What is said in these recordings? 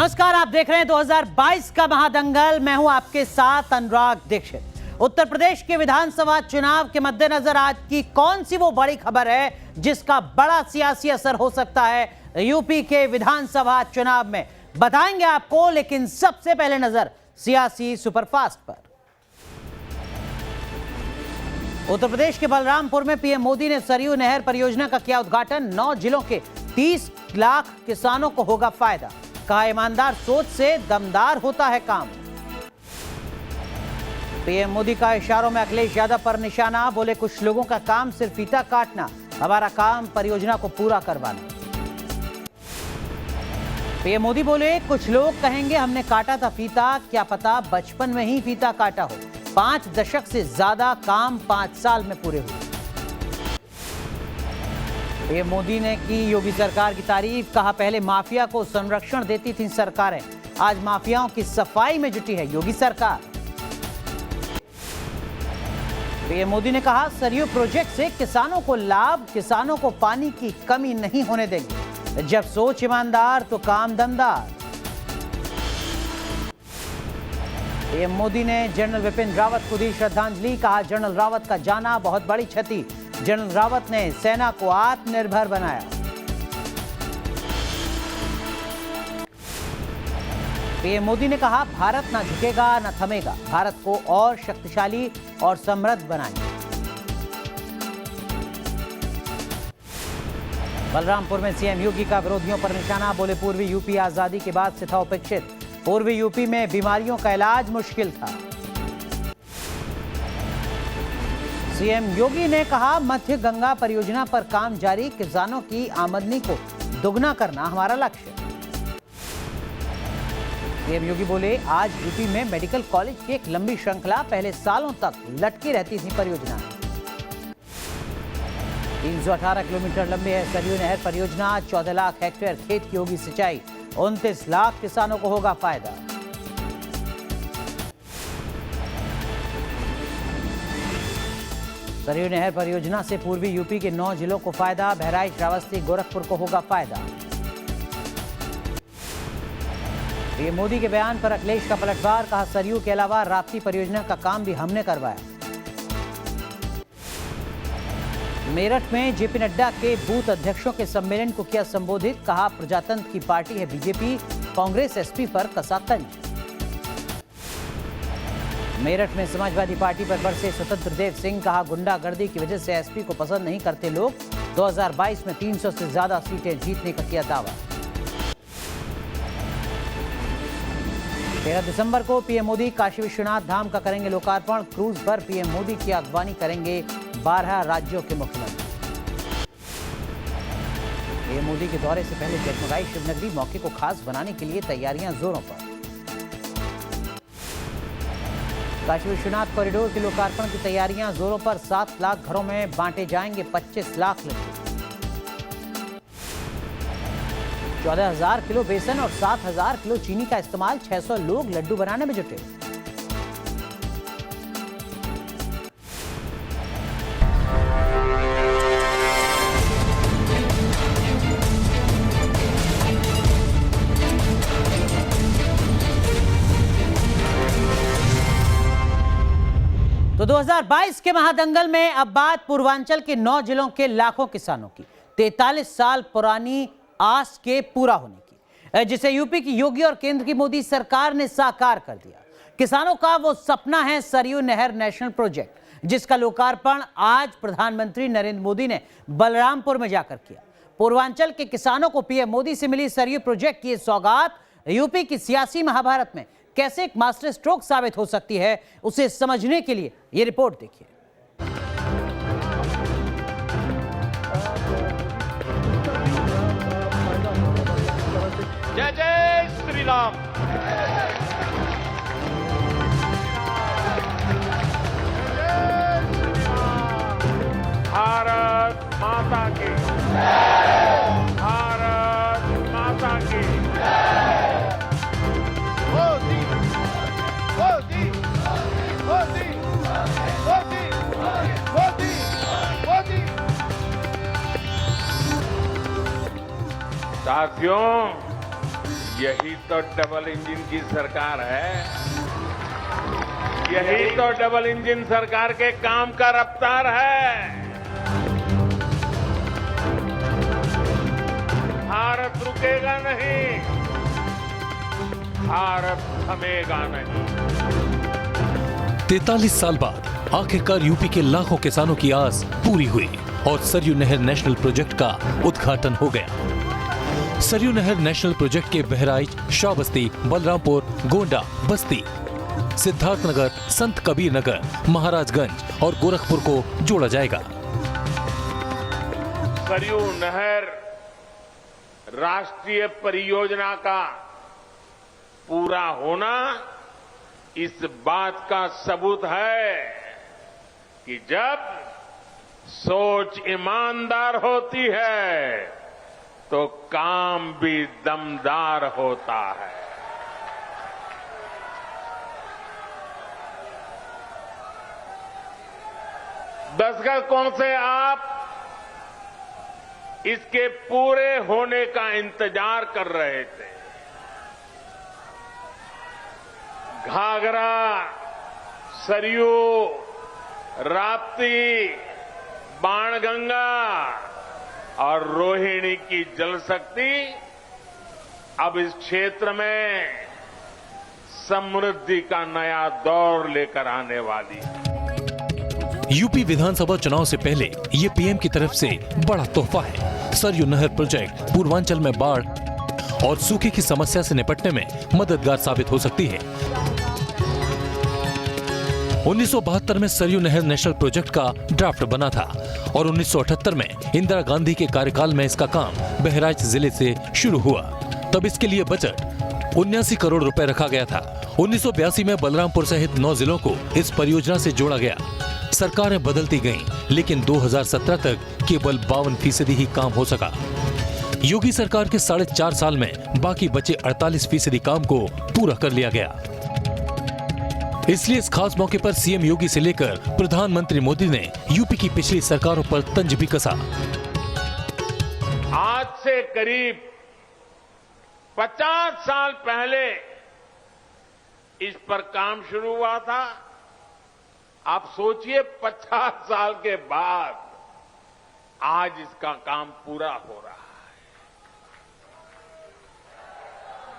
नमस्कार, आप देख रहे हैं 2022 का महादंगल। मैं हूं आपके साथ अनुराग दीक्षित। उत्तर प्रदेश के विधानसभा चुनाव के मद्देनजर आज की कौन सी वो बड़ी खबर है जिसका बड़ा सियासी असर हो सकता है यूपी के विधानसभा चुनाव में, बताएंगे आपको। लेकिन सबसे पहले नजर सियासी सुपरफास्ट पर। उत्तर प्रदेश के बलरामपुर में पीएम मोदी ने सरयू नहर परियोजना का किया उद्घाटन। 9 जिलों के 30 लाख किसानों को होगा फायदा। कहा, ईमानदार सोच से दमदार होता है काम। पीएम मोदी का इशारों में अखिलेश यादव पर निशाना। बोले, कुछ लोगों का काम सिर्फ फीता काटना, हमारा काम परियोजना को पूरा करवाना। पीएम मोदी बोले, कुछ लोग कहेंगे हमने काटा था फीता, क्या पता बचपन में ही फीता काटा हो। 5 दशक से ज्यादा काम 5 साल में पूरे हुए। पीएम मोदी ने की योगी सरकार की तारीफ। कहा, पहले माफिया को संरक्षण देती थी सरकारें, आज माफियाओं की सफाई में जुटी है योगी सरकार। पीएम मोदी ने कहा, सरयू प्रोजेक्ट से किसानों को लाभ, किसानों को पानी की कमी नहीं होने देंगे। जब सोच ईमानदार तो काम दमदार। पीएम मोदी ने जनरल विपिन रावत को दी श्रद्धांजलि। कहा, जनरल रावत का जाना बहुत बड़ी क्षति। जनरल रावत ने सेना को आत्मनिर्भर बनाया। पीएम मोदी ने कहा, भारत ना झुकेगा ना थमेगा, भारत को और शक्तिशाली और समृद्ध बनाएंगे। बलरामपुर में सीएम योगी का विरोधियों पर निशाना। बोले, पूर्वी यूपी आजादी के बाद से था उपेक्षित। पूर्वी यूपी में बीमारियों का इलाज मुश्किल था। सीएम योगी ने कहा, मध्य गंगा परियोजना पर काम जारी, किसानों की आमदनी को दोगुना करना हमारा लक्ष्य। सीएम योगी बोले, आज यूपी में मेडिकल कॉलेज की एक लंबी श्रृंखला पहले सालों तक लटकी रहती थी परियोजना। 318 किलोमीटर लंबी है सरयू नहर परियोजना। 14 लाख हेक्टेयर खेत की होगी सिंचाई। 29 लाख किसानों को होगा फायदा। सरयू नहर परियोजना से पूर्वी यूपी के 9 जिलों को फायदा। बहराइच, श्रावस्ती, गोरखपुर को होगा फायदा। पीएम मोदी के बयान पर अखिलेश का पलटवार। कहा, सरयू के अलावा राप्ती परियोजना का काम भी हमने करवाया। मेरठ में जेपी नड्डा के बूथ अध्यक्षों के सम्मेलन को किया संबोधित। कहा, प्रजातंत्र की पार्टी है बीजेपी, कांग्रेस एसपी पर कसा तंज। मेरठ में समाजवादी पार्टी पर बरसे स्वतंत्र देव सिंह। कहा, गुंडागर्दी की वजह से एसपी को पसंद नहीं करते लोग। 2022 में 300 से ज्यादा सीटें जीतने का किया दावा। 13 दिसंबर को पीएम मोदी काशी विश्वनाथ धाम का करेंगे लोकार्पण। क्रूज पर पीएम मोदी की अगवानी करेंगे 12 राज्यों के मुख्यमंत्री। पीएम मोदी के दौरे से पहले जगमगाई शिवनगरी, मौके को खास बनाने के लिए तैयारियां जोरों पर। काशी विश्वनाथ कॉरिडोर के लोकार्पण की तैयारियां जोरों पर। 7 लाख घरों में बांटे जाएंगे 25 लाख लड्डू। 14,000 किलो बेसन और 7,000 किलो चीनी का इस्तेमाल। 600 लोग लड्डू बनाने में जुटे। तो 2022 के महादंगल में अब बात पूर्वांचल के 9 जिलों के लाखों किसानों की 43 साल पुरानी आस के पूरा होने की, जिसे यूपी की योगी और केंद्र की मोदी सरकार ने साकार कर दिया। किसानों का वो सपना है सरयू नहर नेशनल प्रोजेक्ट, जिसका लोकार्पण आज प्रधानमंत्री नरेंद्र मोदी ने बलरामपुर में जाकर किया। पूर्वांचल के किसानों को पीएम मोदी से मिली सरयू प्रोजेक्ट की सौगात यूपी की सियासी महाभारत में कैसे एक मास्टर स्ट्रोक साबित हो सकती है, उसे समझने के लिए यह रिपोर्ट देखिए। जय जय श्री राम। भारत माता की, भारत माता की। मोदी मोदी मोदी मोदी मोदी मोदी। साथियों, यही तो डबल इंजन की सरकार है। यही तो डबल इंजन सरकार के काम का रफ्तार है। भारत रुकेगा नहीं, भारत थमेगा नहीं। 43 साल बाद आखिरकार यूपी के लाखों किसानों की आस पूरी हुई और सरयू नहर नेशनल प्रोजेक्ट का उद्घाटन हो गया। सरयू नहर नेशनल प्रोजेक्ट के बहराइच, श्रावस्ती, बलरामपुर, गोंडा, बस्ती, सिद्धार्थनगर, संत कबीर नगर, महाराजगंज और गोरखपुर को जोड़ा जाएगा। सरयू नहर राष्ट्रीय परियोजना का पूरा होना इस बात का सबूत है कि जब सोच ईमानदार होती है तो काम भी दमदार होता है। दशकों से आप इसके पूरे होने का इंतजार कर रहे थे। घाघरा, सरयू, राप्ती, बाणगंगा और रोहिणी की जल शक्ति अब इस क्षेत्र में समृद्धि का नया दौर लेकर आने वाली है। यूपी विधानसभा चुनाव से पहले ये पीएम की तरफ से बड़ा तोहफा है। सरयू नहर प्रोजेक्ट पूर्वांचल में बाढ़ और सूखे की समस्या से निपटने में मददगार साबित हो सकती है। 1972 में सरयू नहर नेशनल प्रोजेक्ट का ड्राफ्ट बना था और 1978 में इंदिरा गांधी के कार्यकाल में इसका काम बहराइच जिले से शुरू हुआ। तब इसके लिए बजट 79 करोड़ रुपए रखा गया था। 1982 में बलरामपुर सहित 9 जिलों को इस परियोजना से जोड़ा गया। सरकारें बदलती गईं, लेकिन 2017 तक केवल 52% ही काम हो सका। योगी सरकार के 4.5 साल में बाकी बचे 48% काम को पूरा कर लिया गया। इसलिए इस खास मौके पर सीएम योगी से लेकर प्रधानमंत्री मोदी ने यूपी की पिछली सरकारों पर तंज भी कसा। आज से करीब 50 साल पहले इस पर काम शुरू हुआ था। आप सोचिए 50 साल के बाद आज इसका काम पूरा हो रहा है।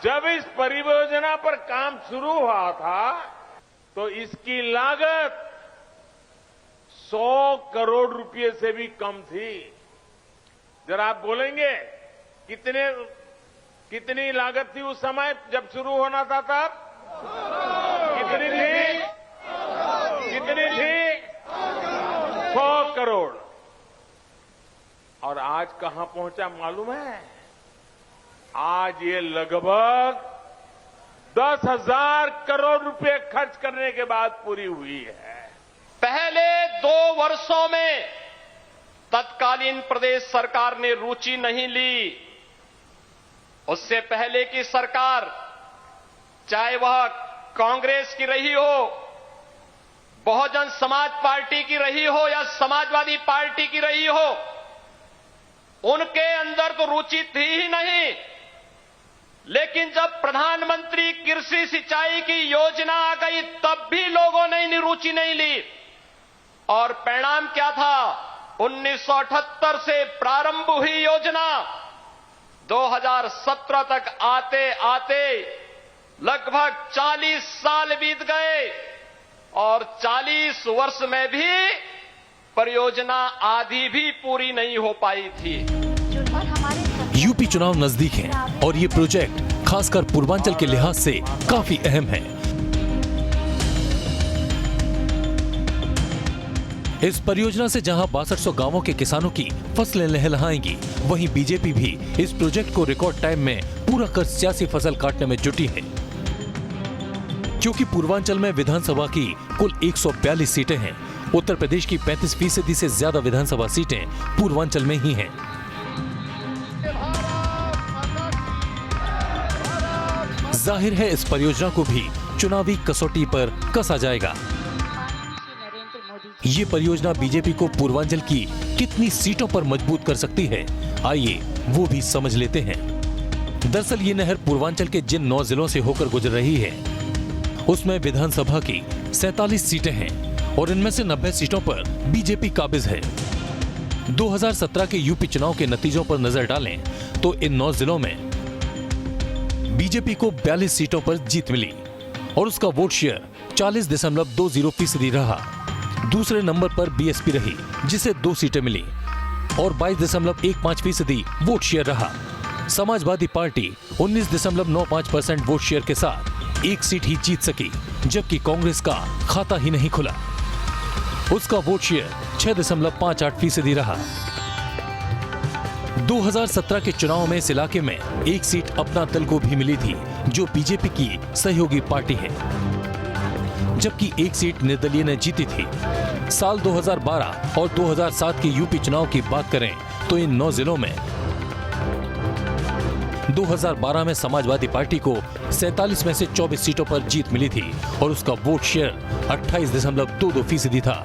जब इस परियोजना पर काम शुरू हुआ था तो इसकी लागत 100 करोड़ रुपए से भी कम थी। जरा आप बोलेंगे कितनी लागत थी उस समय जब शुरू होना था तब? कितनी थी? कितनी थी? 100 करोड़। और आज कहां पहुंचा मालूम है? आज ये लगभग 10,000 करोड़ रुपए खर्च करने के बाद पूरी हुई है। पहले 2 वर्षों में तत्कालीन प्रदेश सरकार ने रुचि नहीं ली। उससे पहले की सरकार, चाहे वह कांग्रेस की रही हो, बहुजन समाज पार्टी की रही हो या समाजवादी पार्टी की रही हो, उनके अंदर तो रुचि थी ही नहीं। लेकिन जब प्रधानमंत्री कृषि सिंचाई की योजना आ गई तब भी लोगों ने रुचि नहीं ली। और परिणाम क्या था? 1978 से प्रारंभ हुई योजना 2017 तक आते आते लगभग 40 साल बीत गए और 40 वर्ष में भी परियोजना आधी भी पूरी नहीं हो पाई थी। यूपी चुनाव नजदीक है और ये प्रोजेक्ट खासकर पूर्वांचल के लिहाज से काफी अहम है। इस परियोजना से जहां 6200 गांवों के किसानों की फसलें लहलहाएंगी, वहीं बीजेपी भी इस प्रोजेक्ट को रिकॉर्ड टाइम में पूरा कर सियासी फसल काटने में जुटी है। क्योंकि पूर्वांचल में विधानसभा की कुल 142 सीटें हैं, उत्तर प्रदेश की 35% से ज्यादा विधानसभा सीटें पूर्वांचल में ही हैं। जाहिर है इस परियोजना को भी चुनावी कसौटी पर कसा जाएगा। ये परियोजना बीजेपी को पूर्वांचल की कितनी सीटों पर मजबूत कर सकती है, आइए वो भी समझ लेते हैं। दरअसल ये नहर पूर्वांचल के जिन 9 जिलों से होकर गुजर रही है उसमें विधानसभा की 47 सीटें हैं और इनमें से 90 सीटों पर बीजेपी काबिज है। 2017 के यूपी चुनाव के नतीजों पर नजर डालें तो इन 9 जिलों में बीजेपी को 42 सीटों पर जीत मिली और उसका वोट शेयर 40.20% रहा। दूसरे नंबर पर बीएसपी रही जिसे 2 सीटें मिली और 22.15% वोट शेयर रहा। समाजवादी पार्टी 19.95% वोट शेयर के साथ 1 सीट ही जीत सकी, जबकि कांग्रेस का खाता ही नहीं खुला। उसका वोट शेयर 6.58% रहा। 2017 के चुनाव में इस इलाके में 1 सीट अपना दल को भी मिली थी जो बीजेपी की सहयोगी पार्टी है, जबकि 1 सीट निर्दलीय ने जीती थी। साल 2012 और 2007 के यूपी चुनाव की बात करें तो इन 9 जिलों में 2012 में समाजवादी पार्टी को 47 में से 24 सीटों पर जीत मिली थी और उसका वोट शेयर 28.22% था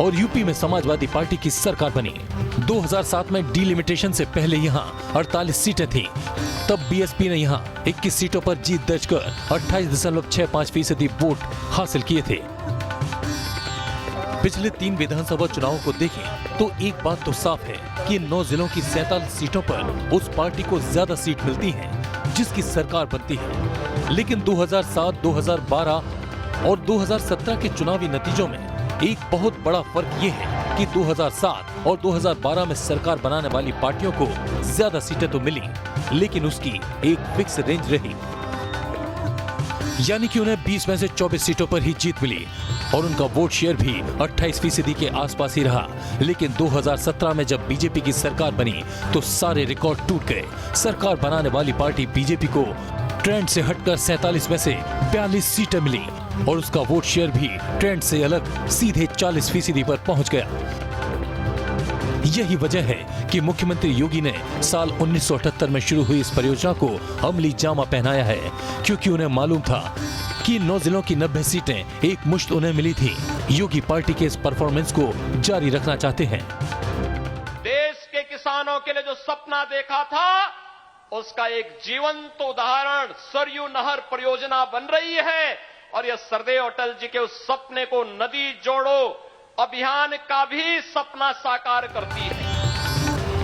और यूपी में समाजवादी पार्टी की सरकार बनी। 2007 में डीलिमिटेशन से पहले यहां 48 सीटें थीं। तब बीएसपी ने यहां 21 सीटों पर जीत दर्ज कर 28.65% वोट हासिल किए थे। पिछले 3 विधानसभा चुनावों को देखें तो एक बात तो साफ है कि इन 9 जिलों की 47 सीटों पर उस पार्टी को ज्यादा सीट मिलती है जिसकी सरकार बनती है। लेकिन 2007, 2012 और 2017 के चुनावी नतीजों में एक बहुत बड़ा फर्क ये है कि 2007 और 2012 में सरकार बनाने वाली पार्टियों को ज्यादा सीटें तो मिली, लेकिन उसकी एक फिक्स रेंज रही, यानी कि उन्हें 20 में से 24 सीटों पर ही जीत मिली और उनका वोट शेयर भी 28% के आसपास ही रहा। लेकिन 2017 में जब बीजेपी की सरकार बनी तो सारे रिकॉर्ड टूट गए। सरकार बनाने वाली पार्टी बीजेपी को ट्रेंड से हटकर 47 में से 42 सीटें मिली और उसका वोट शेयर भी ट्रेंड से अलग सीधे 40% पर पहुंच गया। यही वजह है कि मुख्यमंत्री योगी ने साल 1978 में शुरू हुई इस परियोजना को अमली जामा पहनाया है, क्योंकि उन्हें मालूम था कि 9 जिलों की 90 सीटें एक मुश्त उन्हें मिली थी। योगी पार्टी के इस परफॉर्मेंस को जारी रखना चाहते हैं। देश के किसानों के लिए जो सपना देखा था उसका एक जीवंत उदाहरण सरयू नहर परियोजना बन रही है और यह सरदेव अटल जी के उस सपने को नदी जोड़ो अभियान का भी सपना साकार करती है।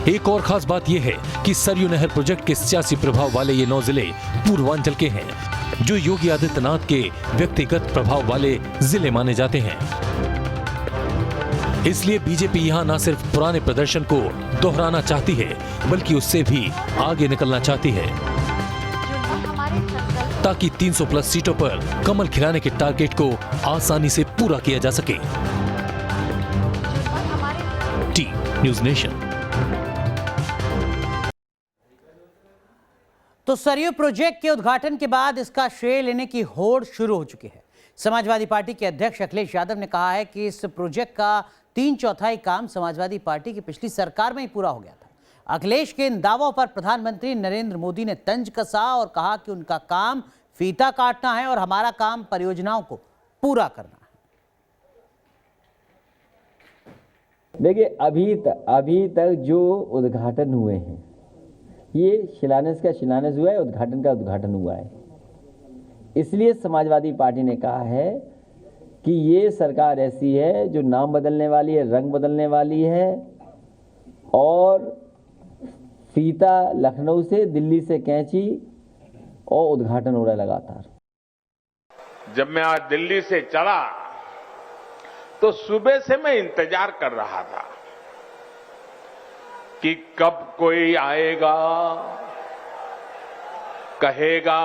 एक और खास बात यह है कि सरयू नहर प्रोजेक्ट के सियासी प्रभाव वाले ये 9 जिले पूर्वांचल के हैं, जो योगी आदित्यनाथ के व्यक्तिगत प्रभाव वाले जिले माने जाते हैं। इसलिए बीजेपी यहां न सिर्फ पुराने प्रदर्शन को दोहराना चाहती है, बल्कि उससे भी आगे निकलना चाहती है, ताकि 300 प्लस सीटों पर कमल खिलाने के टारगेट को आसानी से पूरा किया जा सके। T news nation. तो सरयू प्रोजेक्ट के उद्घाटन के बाद इसका श्रेय लेने की होड़ शुरू हो चुकी है। समाजवादी पार्टी के अध्यक्ष अखिलेश यादव ने कहा है कि इस प्रोजेक्ट का 3/4 काम समाजवादी पार्टी की पिछली सरकार में ही पूरा हो गया था। अखिलेश के इन दावों पर प्रधानमंत्री नरेंद्र मोदी ने तंज कसा और कहा कि उनका काम फीता काटना है और हमारा काम परियोजनाओं को पूरा करना है। देखिए, अभी तक जो उद्घाटन हुए हैं, ये शिलान्यास का शिलान्यास हुआ है, उद्घाटन का उद्घाटन हुआ है। इसलिए समाजवादी पार्टी ने कहा है कि ये सरकार ऐसी है जो नाम बदलने वाली है, रंग बदलने वाली है और फीता लखनऊ से, दिल्ली से कैंची और उद्घाटन हो रहा है लगातार। जब मैं आज दिल्ली से चला तो सुबह से मैं इंतजार कर रहा था कि कब कोई आएगा कहेगा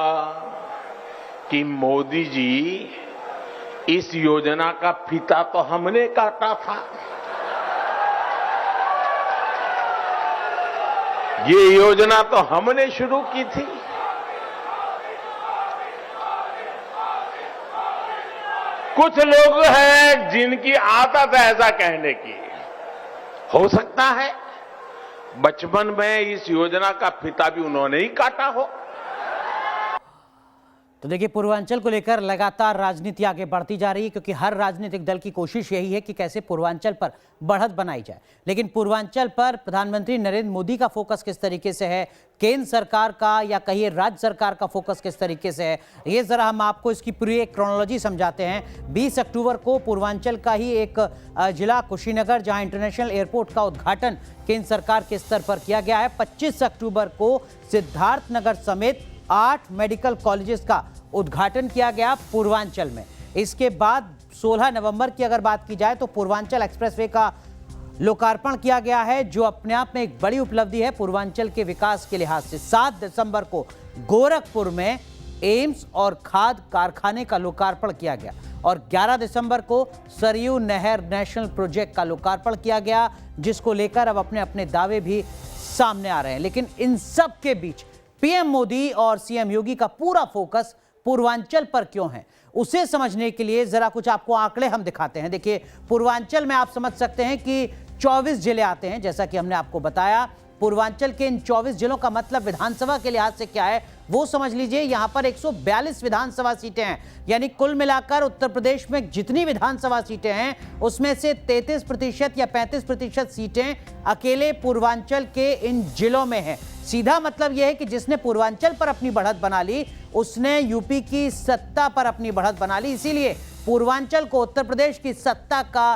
कि मोदी जी इस योजना का फीता तो हमने काटा था, ये योजना तो हमने शुरू की थी। कुछ लोग हैं जिनकी आदत है ऐसा कहने की। हो सकता है बचपन में इस योजना का फीता भी उन्होंने ही काटा हो। तो देखिए, पूर्वांचल को लेकर लगातार राजनीति आगे बढ़ती जा रही है, क्योंकि हर राजनीतिक दल की कोशिश यही है कि कैसे पूर्वांचल पर बढ़त बनाई जाए। लेकिन पूर्वांचल पर प्रधानमंत्री नरेंद्र मोदी का फोकस किस तरीके से है, केंद्र सरकार का या कहिए राज्य सरकार का फोकस किस तरीके से है, ये जरा हम आपको इसकी पूरी एक क्रोनोलॉजी समझाते हैं। 20 अक्टूबर को पूर्वांचल का ही एक जिला कुशीनगर, जहां इंटरनेशनल एयरपोर्ट का उद्घाटन केंद्र सरकार के स्तर पर किया गया है। 25 अक्टूबर को सिद्धार्थनगर समेत 8 मेडिकल कॉलेजेस का उद्घाटन किया गया पूर्वांचल में। इसके बाद 16 नवंबर की अगर बात की जाए तो पूर्वांचल एक्सप्रेसवे का लोकार्पण किया गया है, जो अपने आप में एक बड़ी उपलब्धि है पूर्वांचल के विकास के लिहाज से। 7 दिसंबर को गोरखपुर में एम्स और खाद कारखाने का लोकार्पण किया गया और 11 दिसंबर को सरयू नहर नेशनल प्रोजेक्ट का लोकार्पण किया गया, जिसको लेकर अब अपने अपने दावे भी सामने आ रहे हैं। लेकिन इन सब के बीच पीएम मोदी और सीएम योगी का पूरा फोकस पूर्वांचल पर क्यों है, उसे समझने के लिए जरा कुछ आपको आंकड़े हम दिखाते हैं। देखिए, पूर्वांचल में आप समझ सकते हैं कि 24 जिले आते हैं, जैसा कि हमने आपको बताया। पूर्वांचल के इन 24 जिलों का मतलब विधानसभा के लिहाज से क्या है वो समझ लीजिए। यहां पर 142 विधानसभा सीटें हैं, यानी कुल मिलाकर उत्तर प्रदेश में जितनी विधानसभा सीटें हैं उसमें से 33% या 35% सीटें अकेले पूर्वांचल के इन जिलों में हैं। सीधा मतलब यह है कि जिसने पूर्वांचल पर अपनी बढ़त बना ली उसने यूपी की सत्ता पर अपनी बढ़त बना ली। इसीलिए पूर्वांचल को उत्तर प्रदेश की सत्ता का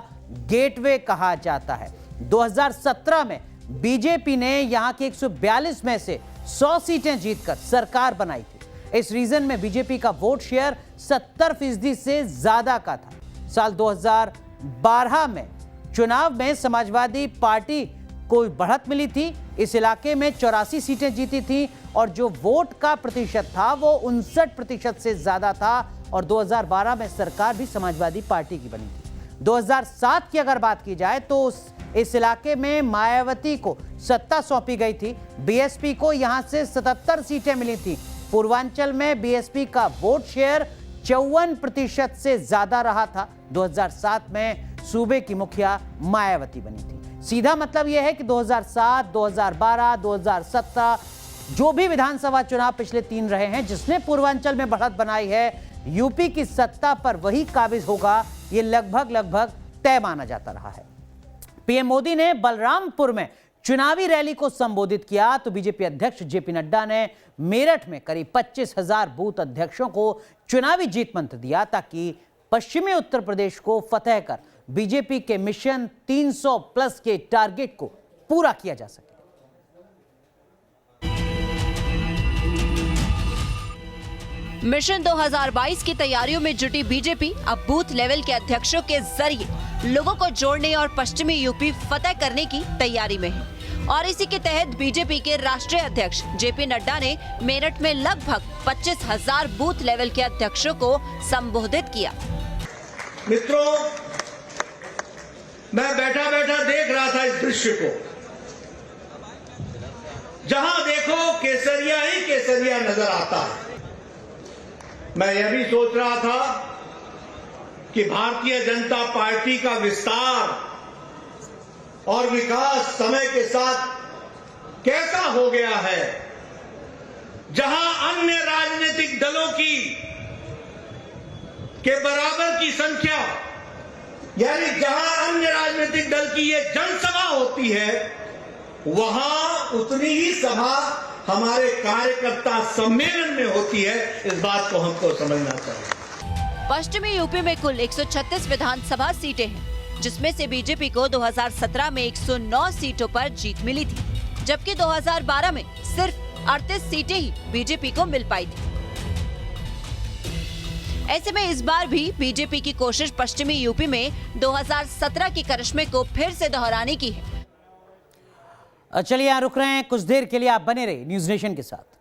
गेटवे कहा जाता है। 2017 में बीजेपी ने यहां की 142 में से 100 सीटें जीतकर सरकार बनाई थी। इस रीजन में बीजेपी का वोट शेयर 70% से ज्यादा का था। साल 2012 में चुनाव में समाजवादी पार्टी को बढ़त मिली थी, इस इलाके में 84 सीटें जीती थी और जो वोट का प्रतिशत था वो 59% से ज्यादा था और 2012 में सरकार भी समाजवादी पार्टी की बनी थी। 2007 की अगर बात की जाए तो इस इलाके में मायावती को सत्ता सौंपी गई थी, बीएसपी को यहां से 77 सीटें मिली थी। पूर्वांचल में बीएसपी का वोट शेयर 54% से ज्यादा रहा था। 2007 में सूबे की मुखिया मायावती बनी थी। सीधा मतलब यह है कि 2007, 2012, 2017 जो भी विधानसभा चुनाव पिछले 3 रहे हैं, जिसने पूर्वांचल में बढ़त बनाई है, यूपी की सत्ता पर वही काबिज होगा, ये लगभग तय माना जाता रहा है। पीएम मोदी ने बलरामपुर में चुनावी रैली को संबोधित किया तो बीजेपी अध्यक्ष जेपी नड्डा ने मेरठ में करीब 25,000 बूथ अध्यक्षों को चुनावी जीत मंत्र दिया, ताकि पश्चिमी उत्तर प्रदेश को फतेह कर बीजेपी के मिशन 300+ के टारगेट को पूरा किया जा सके। मिशन 2022 की तैयारियों में जुटी बीजेपी अब बूथ लेवल के अध्यक्षों के जरिए लोगों को जोड़ने और पश्चिमी यूपी फतेह करने की तैयारी में है। और इसी के तहत बीजेपी के राष्ट्रीय अध्यक्ष जेपी नड्डा ने मेरठ में लगभग 25,000 बूथ लेवल के अध्यक्षों को संबोधित किया। मित्रों, मैं बैठा बैठा देख रहा था इस दृश्य को। जहां देखो केसरिया ही केसरिया नजर आता है। मैं यह भी सोच रहा था कि भारतीय जनता पार्टी का विस्तार और विकास समय के साथ कैसा हो गया है, जहां अन्य राजनीतिक दलों की के बराबर की संख्या, यानी जहां अन्य राजनीतिक दल की ये जनसभा होती है, वहां उतनी ही सभा हमारे कार्यकर्ता सम्मेलन में होती है। इस बात को हमको समझना चाहिए। पश्चिमी यूपी में कुल 136 विधानसभा सीटें हैं, जिसमें से बीजेपी को 2017 में 109 सीटों पर जीत मिली थी, जबकि 2012 में सिर्फ 38 सीटें ही बीजेपी को मिल पाई थी। ऐसे में इस बार भी बीजेपी की कोशिश पश्चिमी यूपी में 2017 की करिश्मे को फिर से दोहराने की है। चलिए, यहां रुक रहे हैं, कुछ देर के लिए आप बने रहिए न्यूज़ नेशन के साथ।